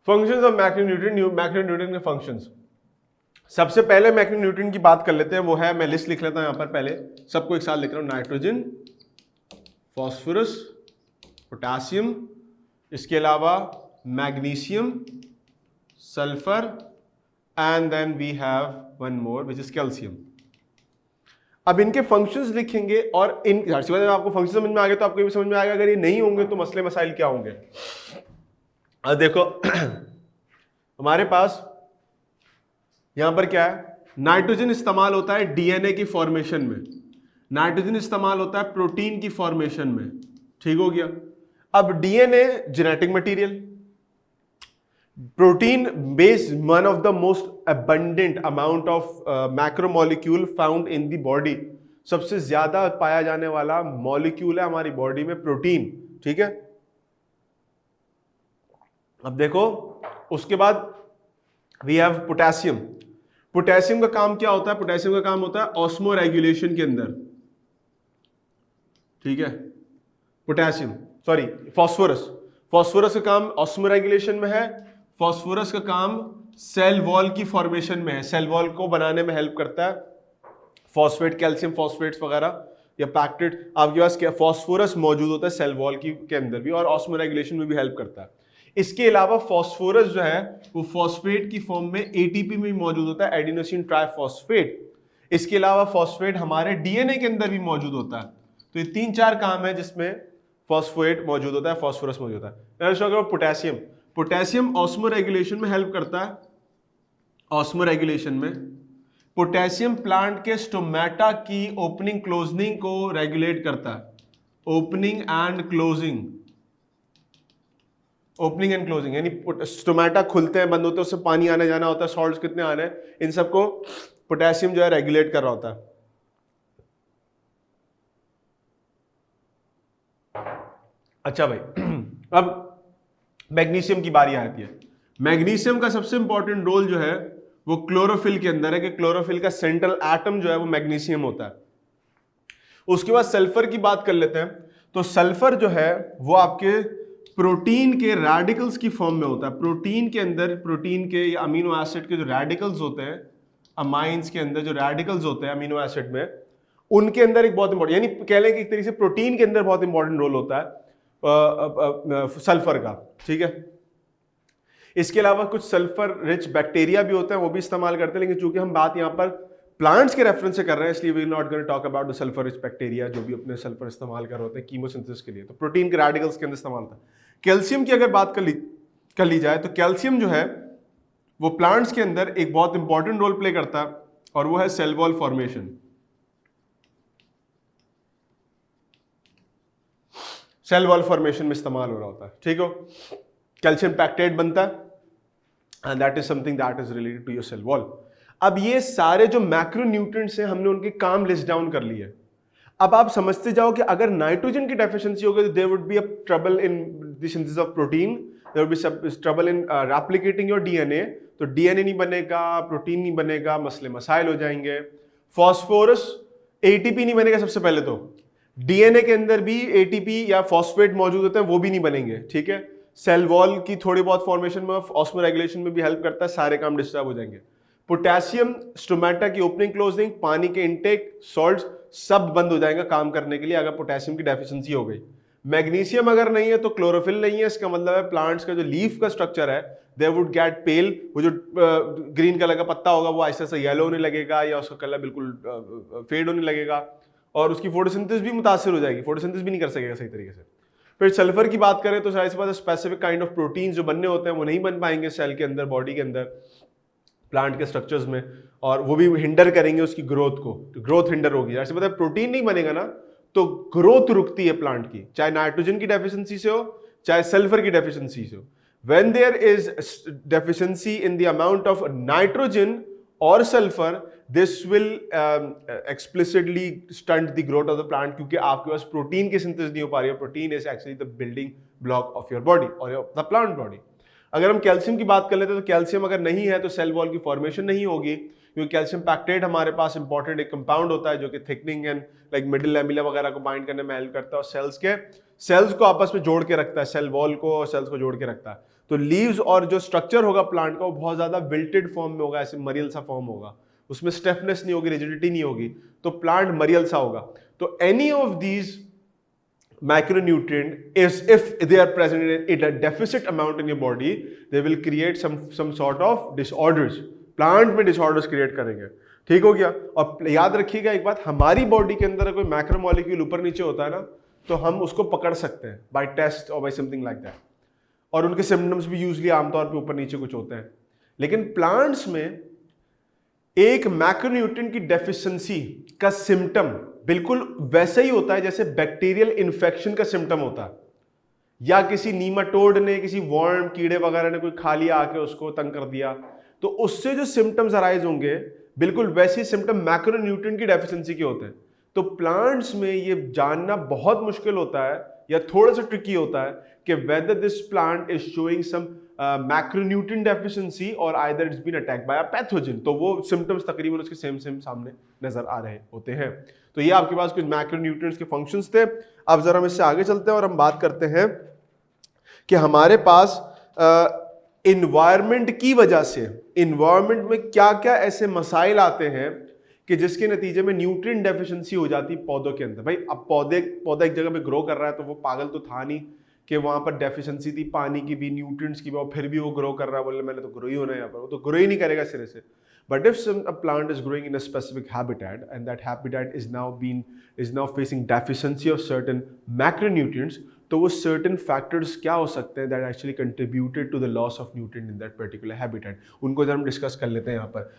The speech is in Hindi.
फंक्शंस ऑफ मैक्रोन्यूट्रिएंट के फंक्शंस। सबसे पहले मैक्रोन्यूट्रिएंट की बात कर लेते हैं, वो है, मैं लिस्ट लिख लेता हूं यहां पर, पहले सबको एक साथ लिख रहा हूं, नाइट्रोजन, फॉस्फोरस, पोटेशियम, इसके अलावा magnesium, sulphur, and then we have one more which is calcium. अब इनके फंक्शंस लिखेंगे और इन आपको फंक्शन समझ में आ गए तो आपको ये भी समझ में आएगा, अगर ये नहीं होंगे तो मसले मसाइल क्या होंगे। अब देखो हमारे पास यहां पर क्या है, नाइट्रोजन इस्तेमाल होता है डीएनए की फॉर्मेशन में, नाइट्रोजन इस्तेमाल होता है प्रोटीन की फॉर्मेशन में, ठीक हो गया। अब DNA genetic material, protein base one of the most abundant amount of macromolecule found in the body, सबसे ज्यादा पाया जाने वाला मॉलिक्यूल है हमारी बॉडी में प्रोटीन, ठीक है। अब देखो उसके बाद वी हैव पोटेशियम। पोटेशियम का काम क्या होता है, पोटेशियम का काम होता है ऑस्मो रेगुलेशन के अंदर, ठीक है। पोटेशियम सॉरी फॉस्फोरस, फॉस्फोरस का काम ऑस्मो रेगुलेशन में है, फॉस्फोरस का काम सेल वॉल की फॉर्मेशन में है, सेल वॉल को बनाने में हेल्प करता है, फॉस्फेट, कैल्शियम फॉस्फेट्स वगैरह या पैक्टेट आपके पास क्या फॉस्फोरस मौजूद होता है सेल वॉल की के अंदर भी, और ऑस्मो रेगुलेशन में भी हेल्प करता है। इसके अलावा फॉस्फोरस जो है वो फॉस्फेट की फॉर्म में एटीपी में भी मौजूद होता है, एडिनोसिन ट्राइफॉस्फेट। इसके अलावा फॉस्फेट हमारे डीएनए के अंदर भी मौजूद होता है। तो ये 3-4 काम है जिसमें फॉस्फेट मौजूद होता है, फॉस्फोरस मौजूद होता है। पोटेशियम, पोटेशियम ऑस्मो रेगुलेशन में हेल्प करता है, ऑस्मो रेगुलेशन में। पोटेशियम प्लांट के स्टोमेटा की ओपनिंग क्लोजिंग को रेगुलेट करता है, opening and closing, opening and closing, यानी स्टोमेटा खुलते हैं बंद होते हैं, उससे पानी आने जाना होता है, सॉल्ट्स कितने आने हैं, इन सबको पोटेशियम जो है रेगुलेट कर रहा होता है। अच्छा भाई अब मैग्नीशियम की बारी आती है। मैग्नीशियम का सबसे इंपॉर्टेंट रोल जो है वो क्लोरोफिल के अंदर है, कि क्लोरोफिल का सेंट्रल एटम जो है वो मैग्नीशियम होता है। उसके बाद सल्फर की बात कर लेते हैं। तो सल्फर जो है वो आपके प्रोटीन के रेडिकल्स की फॉर्म में होता है। प्रोटीन के अंदर, प्रोटीन के या अमीनो एसिड के जो रेडिकल्स होते हैं, अमाइंस के अंदर जो रेडिकल्स होते हैं अमीनो एसिड में, उनके अंदर एक बहुत इंपॉर्टेंट, यानी कह लें कि एक तरीके से प्रोटीन के अंदर बहुत इंपॉर्टेंट रोल होता है सल्फर का, ठीक है। इसके अलावा कुछ सल्फर रिच बैक्टीरिया भी होते हैं, वो भी इस्तेमाल करते हैं, लेकिन चूंकि हम बात यहां पर प्लांट्स के रेफरेंस से कर रहे हैं, इसलिए we not going to talk about the sulphur rich bacteria जो भी अपने सल्फर इस्तेमाल कर रहे होते हैं कीमोसिंथेसिस के लिए। तो प्रोटीन के रेडिकल्स के अंदर इस्तेमाल होता है। कैल्शियम की अगर बात कर ली जाए तो कैल्शियम जो है वो प्लांट्स के अंदर एक बहुत इंपॉर्टेंट रोल प्ले करता है, और वो है cell wall formation. Cell wall formation में इस्तेमाल हो रहा होता है, ठीक हो। कैल्शियम पैक्टेट बनता है and that is something that is related to your cell wall. अब ये सारे जो मैक्रोन्यूट्रिएंट्स हैं हमने उनके काम लिस्ट डाउन कर लिए। अब आप समझते जाओ कि अगर नाइट्रोजन की डेफिशिएंसी होगी तो there would be a trouble in the synthesis of protein, there would be trouble in replicating your DNA, तो डीएनए नहीं बनेगा, प्रोटीन नहीं बनेगा, मसले मसाइल हो जाएंगे। फॉस्फोरस, एटीपी नहीं बनेगा, सबसे पहले तो डीएनए के अंदर भी एटीपी या फॉस्फेट मौजूद होते हैं, वो भी नहीं बनेंगे, ठीक है। सेल वॉल की थोड़ी बहुत फॉर्मेशन में, ऑस्मो रेगुलेशन में भी हेल्प करता है, सारे काम डिस्टर्ब हो जाएंगे। पोटेशियम स्टोमेटा की ओपनिंग क्लोजिंग, पानी के इनटेक, सॉल्ट्स सब बंद हो जाएगा काम करने के लिए अगर पोटेशियम की डेफिशिएंसी हो गई। मैग्नीशियम अगर नहीं है तो क्लोरोफिल नहीं है, इसका मतलब है प्लांट्स का जो लीफ का स्ट्रक्चर है दे वुड गेट पेल, वो जो ग्रीन कलर का पत्ता होगा वो आहिस्ते से येलो होने लगेगा या उसका कलर बिल्कुल फेड होने लगेगा, और उसकी फोटोसिंथेसिस भी मुतासिर हो जाएगी, फोटोसिंथेसिस भी नहीं कर सकेगा सही तरीके से। फिर सल्फर की बात करें तो शायद से बात स्पेसिफिक काइंड ऑफ प्रोटीन जो बनने होते हैं वो नहीं बन पाएंगे सेल के अंदर, बॉडी के अंदर, प्लांट के स्ट्रक्चर्स में, और वो भी हिंडर करेंगे उसकी ग्रोथ को, ग्रोथ हिंडर होगी। जैसे पता है प्रोटीन नहीं बनेगा ना तो ग्रोथ रुकती है प्लांट की, चाहे नाइट्रोजन की डेफिशिएंसी से हो चाहे सल्फर की डेफिशिएंसी से हो। When there is deficiency in the amount of nitrogen और sulphur, this will explicitly stunt the growth of the plant, क्योंकि आपके पास प्रोटीन की सिंथेसिस नहीं हो पा रही है। Protein is actually the building block of your body और द प्लांट बॉडी। अगर हम कैल्शियम की बात कर लेते हैं तो कैल्शियम अगर नहीं है तो सेल वॉल की फॉर्मेशन नहीं होगी, क्योंकि कैल्शियम पैक्टेट हमारे पास इंपॉर्टेंट एक कंपाउंड होता है जो कि thickening and like middle lamella वगैरह को बाइंड करने में हेल्प करता है और सेल्स को आपस में जोड़ के रखता है, सेल वॉल को और सेल्स को जोड़ के रखता है। तो लीव्स और जो स्ट्रक्चर होगा प्लांट का वो बहुत ज्यादा विल्टेड फॉर्म में होगा, ऐसे मरियल सा फॉर्म होगा, उसमें स्टेफनेस नहीं होगी, रिजिडिटी नहीं होगी, तो प्लांट मरियल सा होगा। तो any of these macronutrient is, if they are present in a deficit amount in your body, they will create some sort of disorders, plant में disorders create करेंगे। ठीक हो गया। और याद रखिएगा एक बात, हमारी बॉडी के अंदर कोई मैक्रो मॉलिक्यूल ऊपर नीचे होता है ना, तो हम उसको पकड़ सकते हैं बाय टेस्ट और बाय समथिंग लाइक दैट, और उनके सिम्टम्स भी यूजली आमतौर पे ऊपर नीचे कुछ होते हैं। लेकिन प्लांट्स में एक मैक्रोन्यूट्रिएंट की डेफिशिएंसी का सिम्टम बिल्कुल वैसे ही होता है जैसे बैक्टीरियल इन्फेक्शन का सिम्टम होता है, या किसी नीमाटोड ने, किसी वर्म कीड़े वगैरह ने कोई खा लिया आके उसको तंग कर दिया, तो उससे जो सिम्टम्स अराइज होंगे बिल्कुल वैसे ही सिम्टम मैक्रोन्यूट्रिएंट की डेफिशिएंसी के होते हैं। तो प्लांट्स में ये जानना बहुत मुश्किल होता है या थोड़ा सा ट्रिकी होता है कि whether this plant is showing some macronutrient deficiency और either it's been attacked by a pathogen, तो वो सिम्टम्स तकरीबन उसके सेम सामने नजर आ रहे होते हैं। तो ये आपके पास कुछ मैक्रोन्यूट्रिएंट्स के फंक्शंस थे। अब जरा हम इससे आगे चलते हैं और हम बात करते हैं कि हमारे पास इन्वायरमेंट की वजह से इन्वायरमेंट में क्या क्या ऐसे मसाइल आते हैं कि जिसके नतीजे में न्यूट्रिएंट डेफिशिएंसी हो जाती है पौधों के अंदर। भाई अब पौधा एक जगह पे ग्रो कर रहा है, तो वो पागल तो था नहीं कि वहां पर डेफिशिएंसी थी पानी की भी, न्यूट्रिएंट्स की भी, और फिर भी वो ग्रो कर रहा है, बोले मैंने तो ग्रो ही होना है यहाँ पर, वो तो ग्रो ही नहीं करेगा सिरे से। But if a plant is growing in a specific habitat and that habitat is now facing deficiency of certain macronutrients, तो वो certain factors क्या हो सकते हैं that actually contributed to the loss of nutrient in that particular habitat, उनको जब हम डिस्कस कर लेते हैं यहाँ पर।